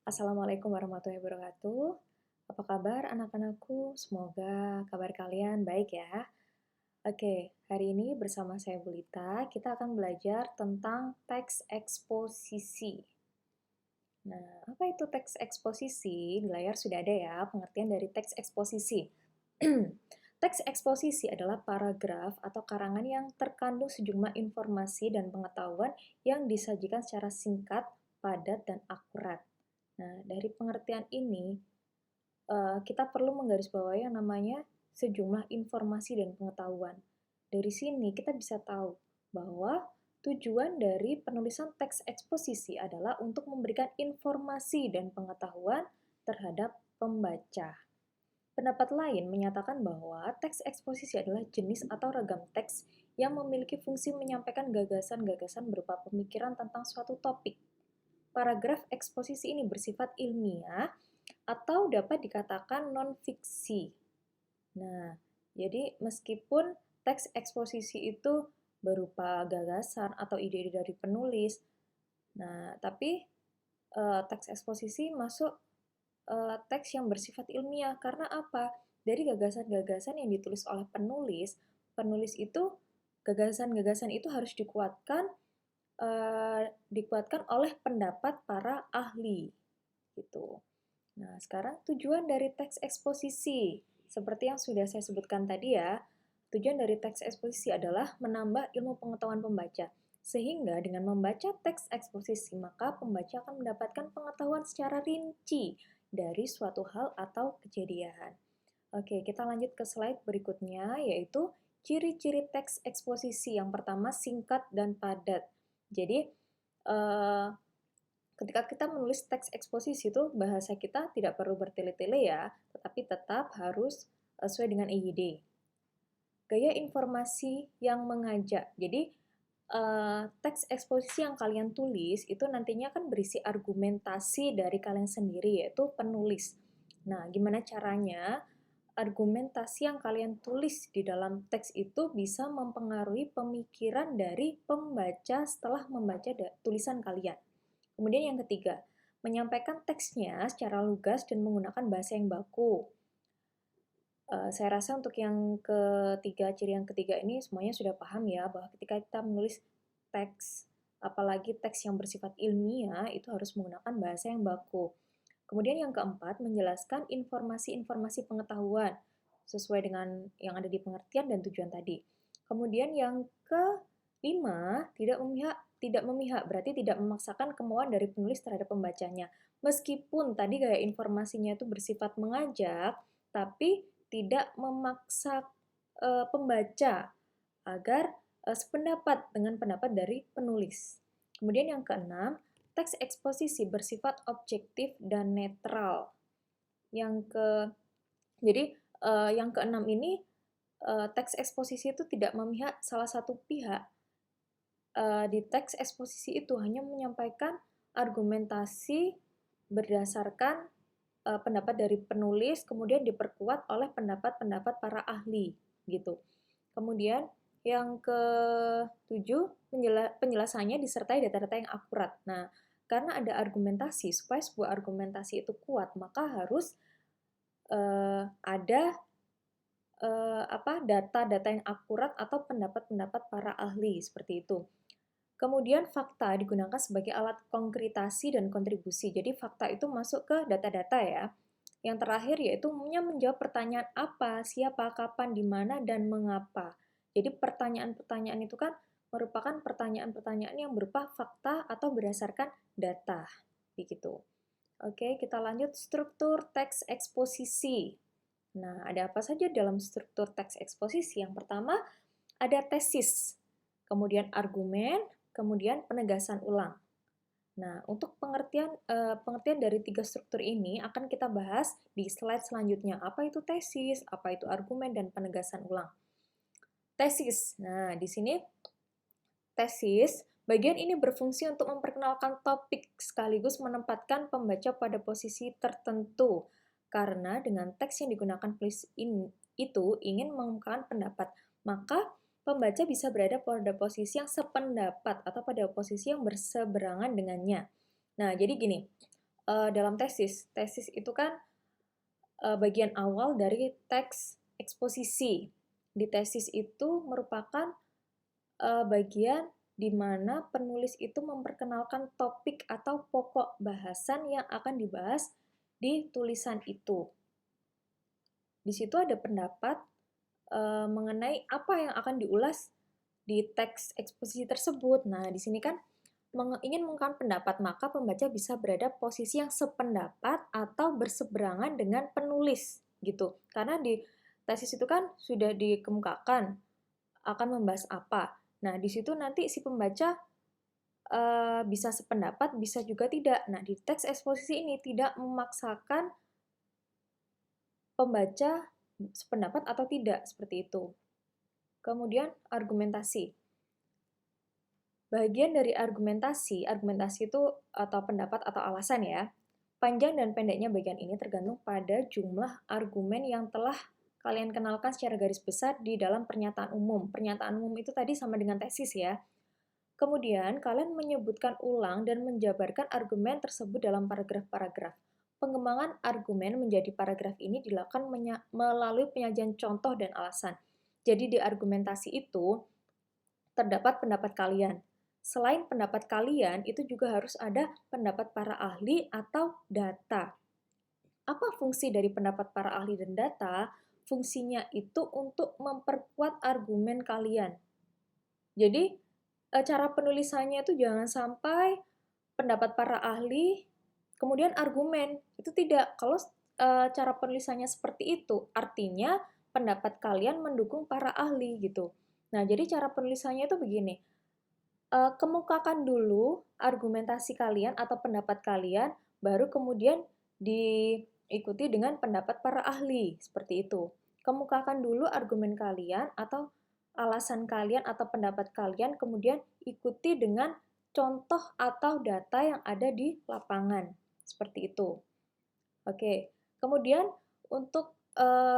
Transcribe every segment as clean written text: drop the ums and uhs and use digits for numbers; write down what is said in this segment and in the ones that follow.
Assalamualaikum warahmatullahi wabarakatuh. Apa kabar anak-anakku? Semoga kabar kalian baik ya. Oke, hari ini bersama saya Bulita, kita akan belajar tentang teks eksposisi. Nah, apa itu teks eksposisi? Di layar sudah ada ya pengertian dari teks eksposisi. Teks eksposisi adalah paragraf atau karangan yang terkandung sejumlah informasi dan pengetahuan yang disajikan secara singkat, padat, dan akurat. Nah, dari pengertian ini, kita perlu menggarisbawahi yang namanya sejumlah informasi dan pengetahuan. Dari sini kita bisa tahu bahwa tujuan dari penulisan teks eksposisi adalah untuk memberikan informasi dan pengetahuan terhadap pembaca. Pendapat lain menyatakan bahwa teks eksposisi adalah jenis atau ragam teks yang memiliki fungsi menyampaikan gagasan-gagasan berupa pemikiran tentang suatu topik. Paragraf eksposisi ini bersifat ilmiah atau dapat dikatakan non-fiksi. Nah, jadi meskipun teks eksposisi itu berupa gagasan atau ide-ide dari penulis, nah tapi teks eksposisi masuk teks yang bersifat ilmiah. Karena apa? Dari gagasan-gagasan yang ditulis oleh penulis, penulis itu gagasan-gagasan itu harus dikuatkan oleh pendapat para ahli gitu. Nah, sekarang tujuan dari teks eksposisi. Seperti yang sudah saya sebutkan tadi ya, tujuan dari teks eksposisi adalah menambah ilmu pengetahuan pembaca. Sehingga dengan membaca teks eksposisi, maka pembaca akan mendapatkan pengetahuan secara rinci dari suatu hal atau kejadian. Oke, kita lanjut ke slide berikutnya, yaitu ciri-ciri teks eksposisi. Yang pertama, singkat dan padat. Jadi, ketika kita menulis teks eksposisi itu bahasa kita tidak perlu bertele-tele ya, tetapi tetap harus sesuai dengan EYD. Gaya informasi yang mengajak. Jadi teks eksposisi yang kalian tulis itu nantinya kan berisi argumentasi dari kalian sendiri yaitu penulis. Nah, gimana caranya argumentasi yang kalian tulis di dalam teks itu bisa mempengaruhi pemikiran dari pembaca setelah membaca tulisan kalian. Kemudian yang ketiga, menyampaikan teksnya secara lugas dan menggunakan bahasa yang baku. Saya rasa untuk yang ketiga, ciri yang ketiga ini semuanya sudah paham ya, bahwa ketika kita menulis teks, apalagi teks yang bersifat ilmiah, itu harus menggunakan bahasa yang baku. Kemudian yang keempat, menjelaskan informasi-informasi pengetahuan sesuai dengan yang ada di pengertian dan tujuan tadi. Kemudian yang kelima, tidak memihak, berarti tidak memaksakan kemauan dari penulis terhadap pembacanya. Meskipun tadi gaya informasinya itu bersifat mengajak, tapi tidak memaksa pembaca agar sependapat dengan pendapat dari penulis. Kemudian yang keenam, teks eksposisi bersifat objektif dan netral. Yang keenam ini, teks eksposisi itu tidak memihak salah satu pihak. Di teks eksposisi itu hanya menyampaikan argumentasi berdasarkan pendapat dari penulis, kemudian diperkuat oleh pendapat-pendapat para ahli, gitu. Kemudian yang ketujuh, penjelasannya disertai data-data yang akurat. Nah, karena ada argumentasi, supaya sebuah argumentasi itu kuat, maka harus ada data-data yang akurat atau pendapat-pendapat para ahli, seperti itu. Kemudian fakta digunakan sebagai alat konkretasi dan kontribusi. Jadi fakta itu masuk ke data-data ya. Yang terakhir yaitu menjawab pertanyaan apa, siapa, kapan, di mana, dan mengapa. Jadi pertanyaan-pertanyaan itu kan merupakan pertanyaan-pertanyaan yang berupa fakta atau berdasarkan data. Begitu. Oke, kita lanjut struktur teks eksposisi. Nah, ada apa saja dalam struktur teks eksposisi? Yang pertama, ada tesis, kemudian argumen, kemudian penegasan ulang. Nah, untuk pengertian dari tiga struktur ini akan kita bahas di slide selanjutnya. Apa itu tesis, apa itu argumen, dan penegasan ulang. Tesis. Nah, di sini tesis, bagian ini berfungsi untuk memperkenalkan topik sekaligus menempatkan pembaca pada posisi tertentu. Karena dengan teks yang digunakan penulis itu ingin mengungkapkan pendapat, maka pembaca bisa berada pada posisi yang sependapat atau pada posisi yang berseberangan dengannya. Nah, jadi gini, dalam tesis. Tesis itu kan bagian awal dari teks eksposisi. Di tesis itu merupakan bagian di mana penulis itu memperkenalkan topik atau pokok bahasan yang akan dibahas di tulisan itu. Di situ ada pendapat mengenai apa yang akan diulas di teks eksposisi tersebut. Nah, di sini kan ingin mengungkapkan pendapat, maka pembaca bisa berada posisi yang sependapat atau berseberangan dengan penulis gitu. Karena di tesis itu kan sudah dikemukakan akan membahas apa. Nah, di situ nanti si pembaca bisa sependapat, bisa juga tidak. Nah, di teks eksposisi ini tidak memaksakan pembaca sependapat atau tidak, seperti itu. Kemudian argumentasi. Bagian dari argumentasi itu atau pendapat atau alasan ya. Panjang dan pendeknya bagian ini tergantung pada jumlah argumen yang telah kalian kenalkan secara garis besar di dalam pernyataan umum. Pernyataan umum itu tadi sama dengan tesis ya. Kemudian, kalian menyebutkan ulang dan menjabarkan argumen tersebut dalam paragraf-paragraf. Pengembangan argumen menjadi paragraf ini dilakukan melalui penyajian contoh dan alasan. Jadi di argumentasi itu terdapat pendapat kalian. Selain pendapat kalian, itu juga harus ada pendapat para ahli atau data. Apa fungsi dari pendapat para ahli dan data? Fungsinya itu untuk memperkuat argumen kalian. Jadi, cara penulisannya itu jangan sampai pendapat para ahli, kemudian argumen. Itu tidak. Kalau cara penulisannya seperti itu, artinya pendapat kalian mendukung para ahli gitu. Nah, jadi cara penulisannya itu begini. Kemukakan dulu argumentasi kalian atau pendapat kalian, baru kemudian diikuti dengan pendapat para ahli, seperti itu. Kemukakan dulu argumen kalian atau alasan kalian atau pendapat kalian, kemudian ikuti dengan contoh atau data yang ada di lapangan. Seperti itu. Oke, kemudian untuk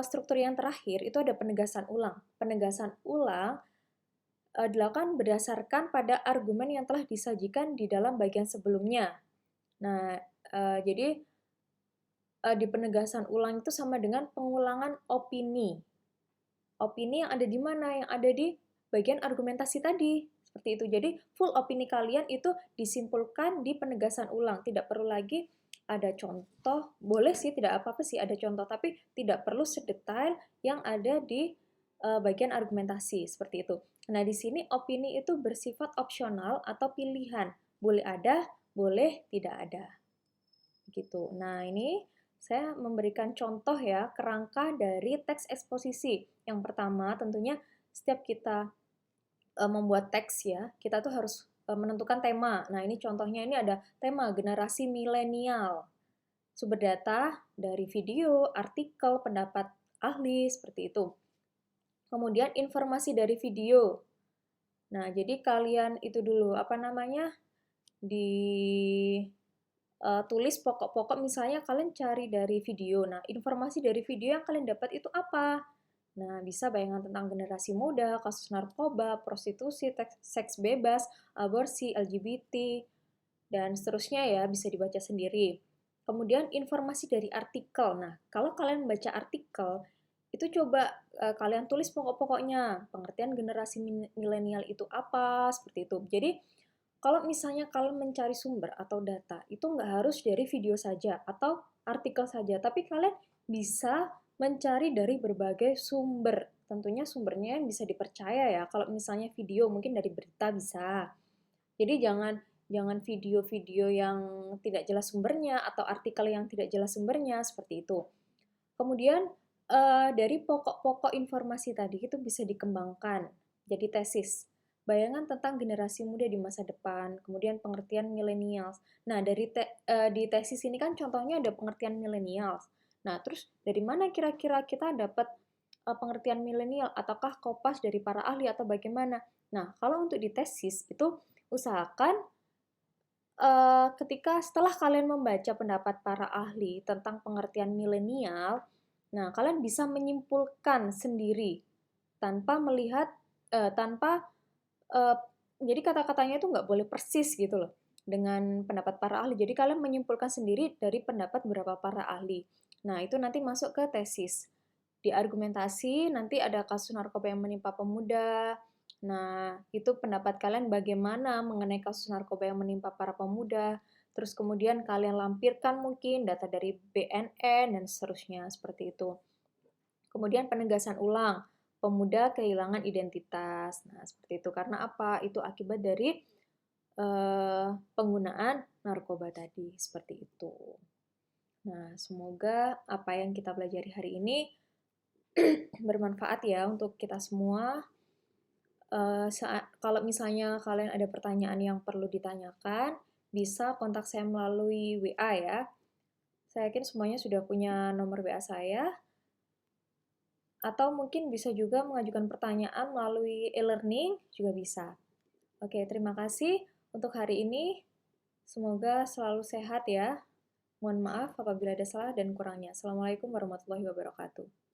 struktur yang terakhir itu ada penegasan ulang. Penegasan ulang dilakukan berdasarkan pada argumen yang telah disajikan di dalam bagian sebelumnya. Nah, jadi di penegasan ulang itu sama dengan pengulangan opini. Opini yang ada di mana? Yang ada di bagian argumentasi tadi. Seperti itu. Jadi, full opini kalian itu disimpulkan di penegasan ulang. Tidak perlu lagi ada contoh. Boleh sih, tidak apa-apa sih ada contoh. Tapi tidak perlu sedetail yang ada di bagian argumentasi. Seperti itu. Nah, di sini opini itu bersifat opsional atau pilihan. Boleh ada, boleh tidak ada. Gitu. Nah, ini saya memberikan contoh ya, kerangka dari teks eksposisi. Yang pertama, tentunya setiap kita membuat teks ya, kita tuh harus menentukan tema. Nah, ini contohnya ini ada tema generasi milenial. Sumber data dari video, artikel, pendapat ahli, seperti itu. Kemudian informasi dari video. Nah, jadi kalian itu dulu, apa namanya, tulis pokok-pokok, misalnya kalian cari dari video. Nah, informasi dari video yang kalian dapat itu apa? Nah, bisa bayangan tentang generasi muda, kasus narkoba, prostitusi, seks bebas, aborsi, LGBT, dan seterusnya ya, bisa dibaca sendiri. Kemudian informasi dari artikel. Nah, kalau kalian membaca artikel, itu coba kalian tulis pokok-pokoknya. Pengertian generasi milenial itu apa, seperti itu. Jadi, kalau misalnya kalian mencari sumber atau data, itu nggak harus dari video saja atau artikel saja, tapi kalian bisa mencari dari berbagai sumber. Tentunya sumbernya yang bisa dipercaya ya. Kalau misalnya video, mungkin dari berita bisa. Jadi jangan video-video yang tidak jelas sumbernya atau artikel yang tidak jelas sumbernya, seperti itu. Kemudian dari pokok-pokok informasi tadi itu bisa dikembangkan jadi tesis. Bayangan tentang generasi muda di masa depan, kemudian pengertian millennials. Nah, di tesis ini kan contohnya ada pengertian millennials. Nah, terus dari mana kira-kira kita dapat pengertian milenial? Ataukah kopas dari para ahli atau bagaimana? Nah, kalau untuk di tesis itu usahakan ketika setelah kalian membaca pendapat para ahli tentang pengertian milenial, nah kalian bisa menyimpulkan sendiri tanpa melihat tanpa jadi kata-katanya itu nggak boleh persis gitu loh. dengan pendapat para ahli. Jadi kalian menyimpulkan sendiri dari pendapat beberapa para ahli. Nah, itu nanti masuk ke tesis. Di argumentasi nanti ada kasus narkoba yang menimpa pemuda. Nah, itu pendapat kalian bagaimana mengenai kasus narkoba yang menimpa para pemuda. Terus kemudian kalian lampirkan mungkin data dari BNN dan seterusnya seperti itu. Kemudian penegasan ulang, pemuda kehilangan identitas. Nah, seperti itu. Karena apa? Itu akibat dari penggunaan narkoba tadi, seperti itu. Nah, semoga apa yang kita pelajari hari ini bermanfaat ya untuk kita semua. Kalau misalnya kalian ada pertanyaan yang perlu ditanyakan, bisa kontak saya melalui WA ya. Saya yakin semuanya sudah punya nomor WA saya. Atau mungkin bisa juga mengajukan pertanyaan melalui e-learning, juga bisa. Oke, terima kasih untuk hari ini. Semoga selalu sehat ya. Mohon maaf apabila ada salah dan kurangnya. Assalamualaikum warahmatullahi wabarakatuh.